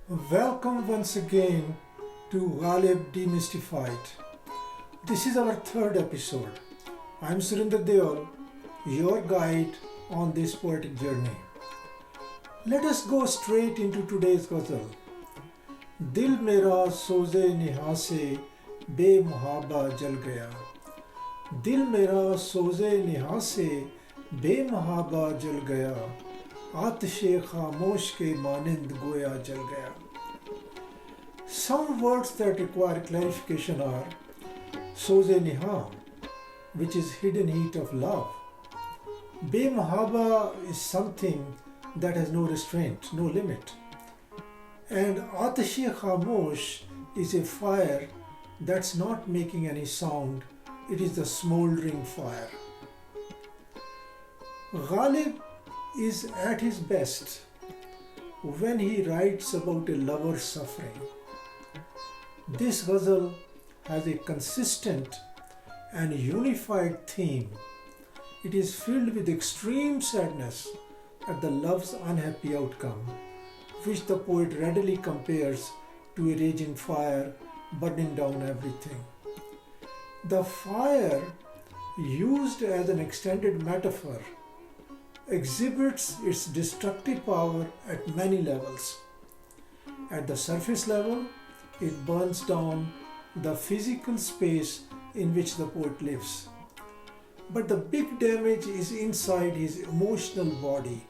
Welcome once again to Ghalib Demystified. This is our third episode. I'm Surinder Deol, your guide on this poetic journey. Let us go straight into today's ghazal. Dil mera soz-e nihaan se bemuhaaba jal gaya. Dil mera soz-e nihaan se bemuhaaba jal gaya. आतिशे खामोश के मानिंद गोया जल गया. Some words that require clarification are soz-e nihaan, which is hidden heat of love. Bemuhaaba is something that has no restraint, no limit. And atishe khamosh is a fire that's not making any sound. It is the smoldering fire. Ghalib is at his best when he writes about a lover's suffering. This ghazal has a consistent and unified theme. It is filled with extreme sadness at the love's unhappy outcome, which the poet readily compares to a raging fire burning down everything. The fire, used as an extended metaphor, exhibits its destructive power at many levels. At the surface level, it burns down the physical space in which the poet lives. But the big damage is inside his emotional body.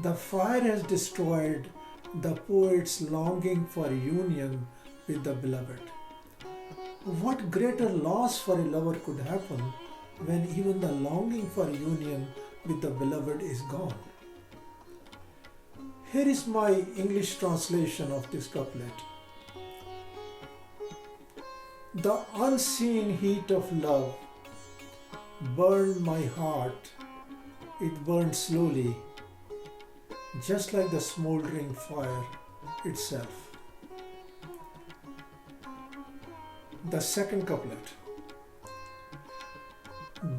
The fire has destroyed the poet's longing for union with the beloved. What greater loss for a lover could happen when even the longing for union with the beloved is gone? Here is my English translation of this couplet. The unseen heat of love burned my heart. It burned slowly, just like the smoldering fire itself. The second couplet.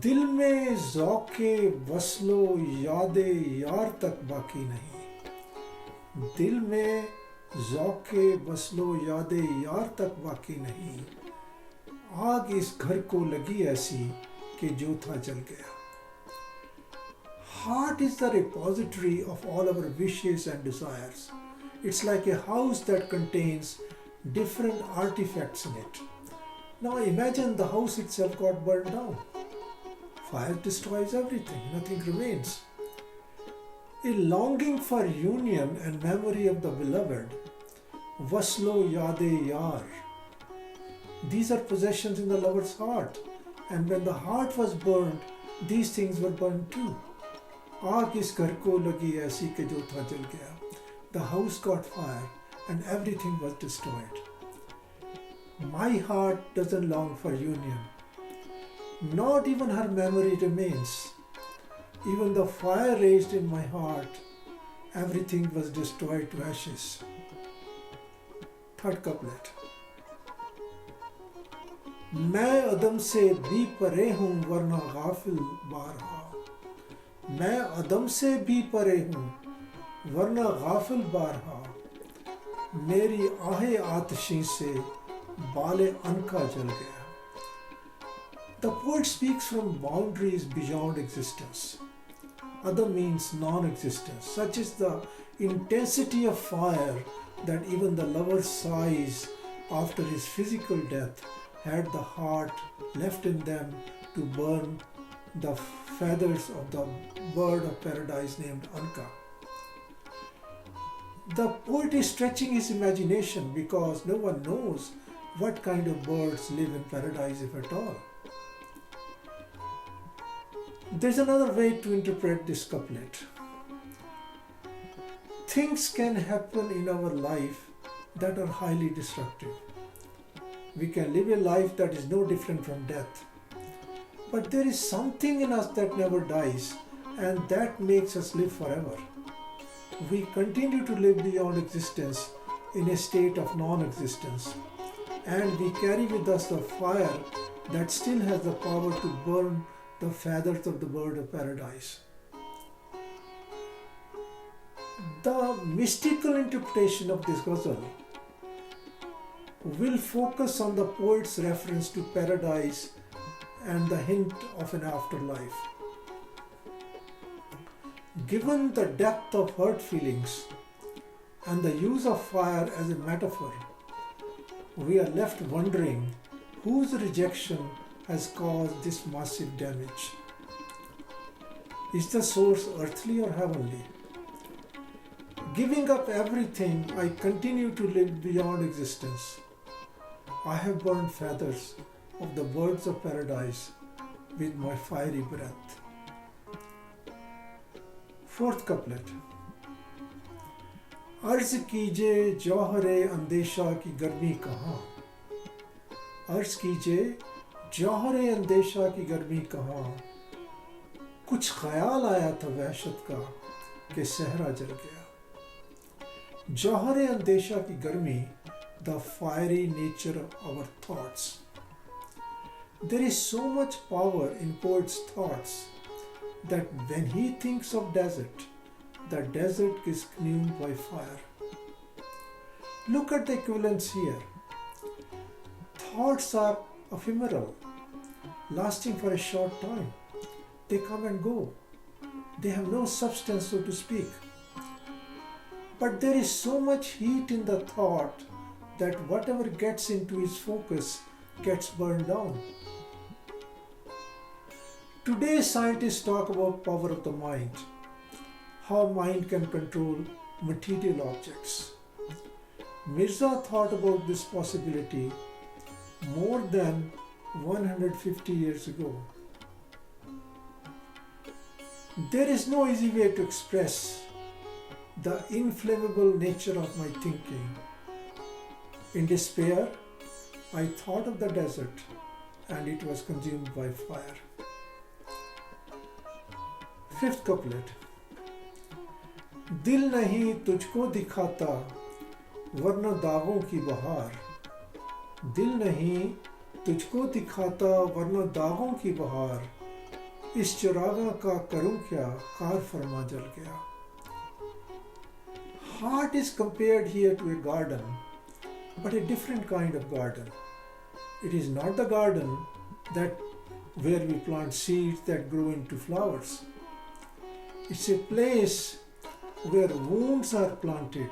दिल में ज़ौक़े वस्लो यादे यार तक बाकी नहीं. दिल में ज़ौक़े वस्लो यादे यार तक बाकी नहीं. आग इस घर को लगी ऐसी कि जो था जल गया. Heart is the repository of all our wishes and desires. It's like a house that contains different artifacts in it. Now imagine the house itself got burned down. Fire destroys everything, nothing remains. A longing for union and memory of the beloved, waslo yade yar. These are possessions in the lover's heart, and when the heart was burned, these things were burned too. Aag is ghar ko lagi aisi ke jo tha jal gaya. The house caught fire and everything was destroyed. My heart doesn't long for union. Not even her memory remains. Even the fire raged in my heart. Everything was destroyed to ashes. Third couplet. मैं अदम से भी परे हूँ वरना गाफिल बारहा. मैं अदम से भी परे हूँ वरना गाफिल बारहा. मेरी आहे आतिशी से बाले अनका जल गया. The poet speaks from boundaries beyond existence. Other means non-existence. Such is the intensity of fire that even the lover's sighs after his physical death had the heart left in them to burn the feathers of the bird of paradise named Anka. The poet is stretching his imagination because no one knows what kind of birds live in paradise, if at all. There's another way to interpret this couplet. Things can happen in our life that are highly destructive. We can live a life that is no different from death. But there is something in us that never dies, and that makes us live forever. We continue to live beyond existence in a state of non-existence, and we carry with us the fire that still has the power to burn the feathers of the bird of paradise. The mystical interpretation of this ghazal will focus on the poet's reference to paradise and the hint of an afterlife. Given the depth of hurt feelings and the use of fire as a metaphor, we are left wondering whose rejection has caused this massive damage. Is the source earthly or heavenly? Giving up everything, I continue to live beyond existence. I have burned feathers of the birds of paradise with my fiery breath. Fourth couplet. अर्ज कीजिए जौहरे अंदेशा की गर्मी कहाँ, अर्ज कीजिए जौहरे अंदेशा की गर्मी कहाँ, कुछ ख्याल आया था वहशत का कि सहरा जल गया। जौहरे अंदेशा की गर्मी, the fiery nature of our thoughts. There is so much power in poet's thoughts that when he thinks of desert, the desert is consumed by fire. Look at the equivalence here. Thoughts are ephemeral, lasting for a short time. They come and go. They have no substance, so to speak. But there is so much heat in the thought that whatever gets into his focus gets burned down. Today scientists talk about power of the mind, how mind can control material objects. Mirza thought about this possibility more than 150 years ago. There is no easy way to express the inflammable nature of my thinking. In despair, I thought of the desert and it was consumed by fire. Fifth couplet. दिल नहीं तुझको दिखाता वरना दागों की बहार, दिल नहीं तुझको दिखाता वरना दागों की बहार, इस चिरागा का करूं क्या कार फरमा जल गया. Heart is compared here to a garden, but a different kind of garden. It is not the garden that where we plant seeds that grow into flowers. It's a place where wounds are planted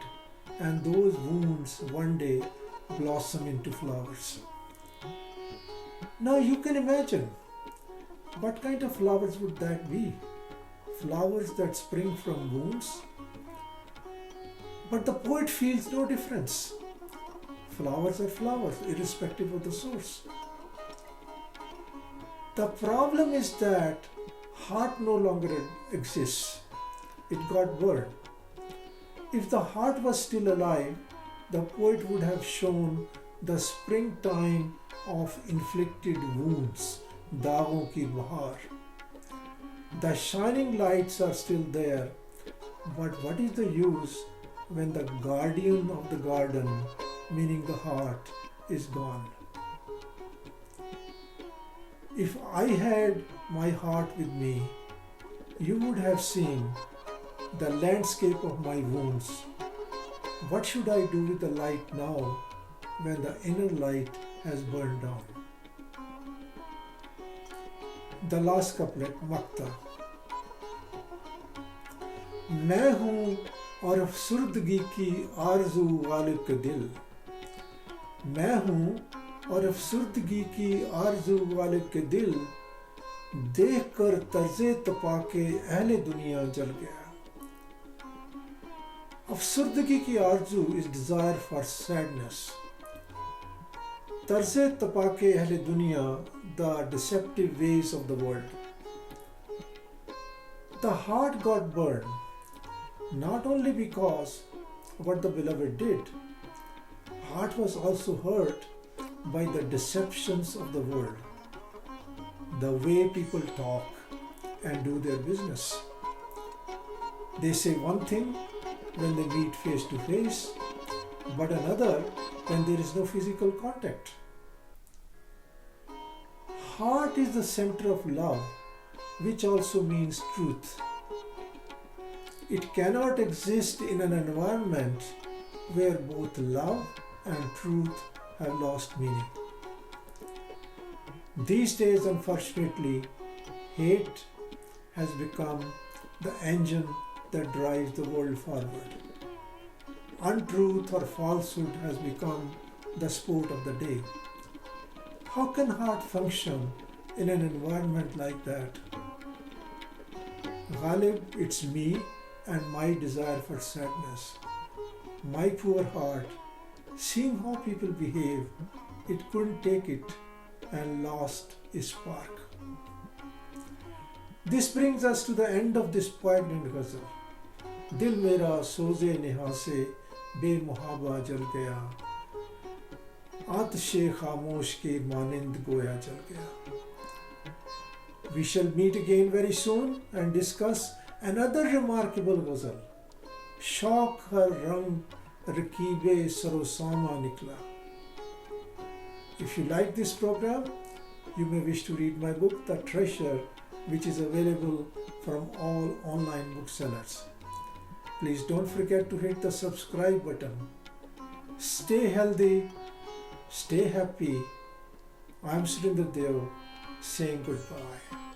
and those wounds one day blossom into flowers. Now you can imagine what kind of flowers would that be? Flowers that spring from wounds? But the poet feels no difference. Flowers are flowers, irrespective of the source. The problem is that heart no longer exists. It got burned. If the heart was still alive, the poet would have shown the springtime of inflicted wounds, dagon ki bahar. The shining lights are still there, but what is the use when the guardian of the garden, meaning the heart, is gone? If I had my heart with me, you would have seen the landscape of my wounds. What should I do with the light now when the inner light has burned down? The last couplet, Makta. मैं हूँ और अफसुर्दगी की आरज़ू गालिब के दिल, मैं हूँ और अफसुर्दगी की आरज़ू गालिब के दिल, देख कर तर्ज़े तपा के अहले दुनिया जल गया. अफसुर्दगी की आरज़ू is desire for sadness. तर्ज़े तपा के अहले दुनिया, the deceptive ways of the world. The heart got burned, not only because what the beloved did, heart was also hurt by the deceptions of the world, the way people talk and do their business. They say one thing when they meet face to face, but another when there is no physical contact. Heart is the center of love, which also means truth. It cannot exist in an environment where both love and truth have lost meaning. These days, unfortunately, hate has become the engine that drives the world forward. Untruth or falsehood has become the sport of the day. How can heart function in an environment like that? Ghalib, it's me and my desire for sadness. My poor heart, seeing how people behave, it couldn't take it and lost its spark. This brings us to the end of this poignant ghazal. Dil mera soz-e nihaan se bemuhaaba jal gaya, आतिशे खामोश के मानिंद गोया जल गया. We shall meet again very soon and discuss another remarkable ghazal. शौक हर रंग रकीबे सरोसामा निकला. If you like this program, you may wish to read my book, The Treasure, which is available from all online booksellers. Please don't forget to hit the subscribe button. Stay healthy, stay happy. I'm Surinder Dev saying goodbye.